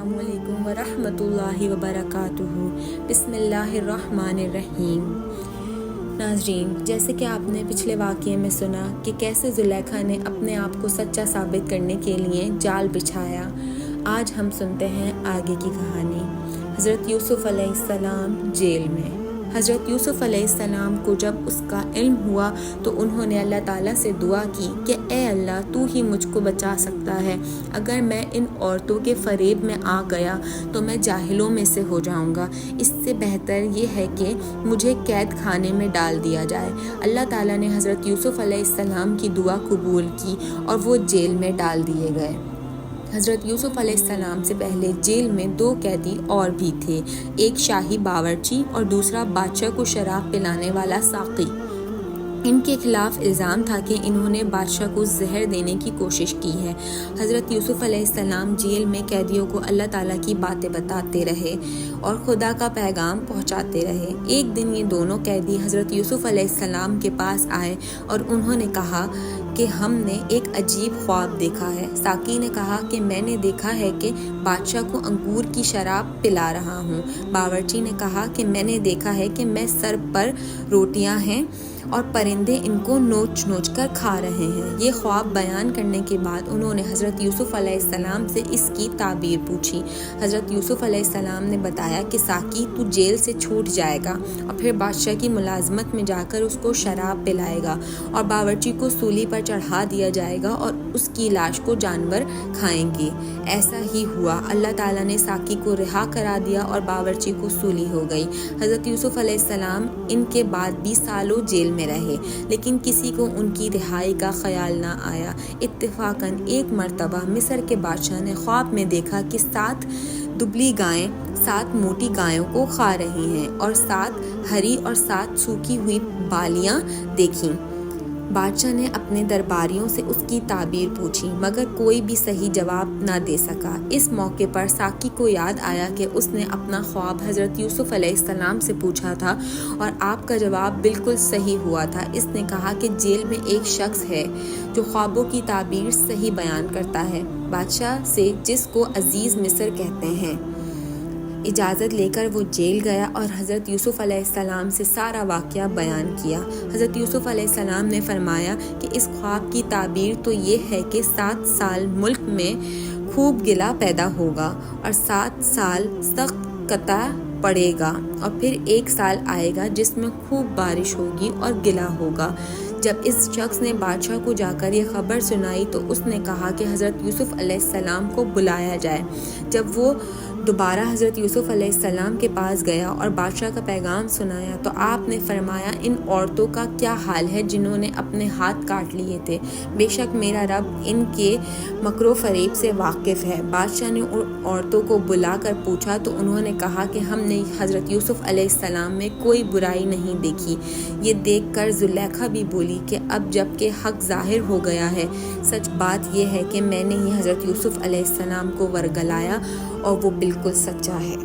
अस्सलामु अलैकुम वरहमतुल्लाहि वबरकातुहू। बिस्मिल्लाहिर्रहमानिर्रहीम। नाज़रीन, जैसे कि आपने पिछले वाक़ये में सुना कि कैसे ज़ुलेखा ने अपने आप को सच्चा साबित करने के लिए जाल बिछाया, आज हम सुनते हैं आगे की कहानी। हज़रत यूसुफ़ अलैहिस्सलाम जेल में। हज़रत यूसुफ़ अलैहिस्सलाम को जब उसका इल्म हुआ तो उन्होंने अल्लाह ताला से दुआ की कि ए अल्लाह, तू ही मुझको बचा सकता है। अगर मैं इन औरतों के फ़रेब में आ गया तो मैं जाहिलों में से हो जाऊंगा। इससे बेहतर ये है कि मुझे कैद खाने में डाल दिया जाए। अल्लाह ताला ने हज़रत यूसुफ़ अलैहिस्सलाम की दुआ कबूल की और वो जेल में डाल दिए गए। हज़रत यूसुफ़ अलैहिस्सलाम से पहले जेल में 2 कैदी और भी थे, एक शाही बावर्ची और दूसरा बादशाह को शराब पिलाने वाला साक़ी। इनके खिलाफ इल्ज़ाम था कि इन्होंने बादशाह को जहर देने की कोशिश की है। हज़रत यूसुफ़ अलैहिस्सलाम जेल में कैदियों को अल्लाह ताला की बातें बताते रहे और खुदा का पैगाम पहुंचाते रहे। एक दिन ये दोनों कैदी हज़रत यूसुफ़ अलैहिस्सलाम के पास आए और उन्होंने कहा कि हमने एक अजीब ख्वाब देखा है। साकी ने कहा कि मैंने देखा है कि बादशाह को अंगूर की शराब पिला रहा हूँ। बावर्ची ने कहा कि मैंने देखा है कि मैं सर पर रोटियाँ हैं और परिंदे इनको नोच नोच कर खा रहे हैं। ये ख्वाब बयान करने के बाद उन्होंने हज़रत यूसुफ़ अलैहिस्सलाम से इसकी ताबीर पूछी। हज़रत यूसुफ़ अलैहिस्सलाम ने बताया कि साकी, तू जेल से छूट जाएगा और फिर बादशाह की मुलाजमत में जाकर उसको शराब पिलाएगा और बावर्ची को सूली पर चढ़ा दिया जाएगा और उसकी लाश को जानवर खाएंगे। ऐसा ही हुआ। अल्लाह ताला ने साकी को रिहा करा दिया और बावर्ची को सूली हो गई। हज़रत यूसुफ़ अलैहिस्सलाम इनके बाद 20 सालों जेल में रहे, लेकिन किसी को उनकी रिहाई का ख्याल ना आया। इत्तेफाकन एक मर्तबा मिस्र के बादशाह ने ख्वाब में देखा कि 7 दुबली गायें 7 मोटी गायों को खा रही हैं और 7 हरी और 7 सूखी हुई बालियां देखीं। बादशाह ने अपने दरबारियों से उसकी ताबीर पूछी, मगर कोई भी सही जवाब ना दे सका। इस मौके पर साकी को याद आया कि उसने अपना ख्वाब हज़रत यूसुफ़ अलैहिस्सलाम से पूछा था और आपका जवाब बिल्कुल सही हुआ था। इसने कहा कि जेल में एक शख्स है जो ख्वाबों की ताबीर सही बयान करता है, बादशाह से, जिसको अजीज़ मिस्र कहते हैं। इजाज़त लेकर वो जेल गया और हज़रत यूसुफ़ अलैहिस्सलाम से सारा वाक़या बयान किया। हज़रत यूसुफ़ अलैहिस्सलाम ने फरमाया कि इस ख्वाब की ताबीर तो ये है कि 7 साल मुल्क में खूब गिला पैदा होगा और 7 साल सख्त कता पड़ेगा और फिर 1 साल आएगा जिसमें खूब बारिश होगी और गिला होगा। जब इस शख्स ने बादशाह को जाकर ये खबर सुनाई तो उसने कहा कि हज़रत यूसुफ़ अलैहिस्सलाम को बुलाया जाए। जब वो दोबारा हज़रत यूसुफ़ अलैहिस्सलाम के पास गया और बादशाह का पैगाम सुनाया तो आपने फरमाया, इन औरतों का क्या हाल है जिन्होंने अपने हाथ काट लिए थे। बेशक मेरा रब इनके मकरो फ़रेब से वाकिफ़ है। बादशाह ने उन औरतों को बुलाकर पूछा तो उन्होंने कहा कि हमने हज़रत यूसुफ़ अलैहिस्सलाम में कोई बुराई नहीं देखी। ये देखकर ज़ुलेखा भी बोली कि अब जबकि हक़ ज़ाहिर हो गया है, सच बात यह है कि मैंने ही हज़रत यूसुफ़ अलैहिस्सलाम को वरगलाया और वो बिल्कुल सच्चा है।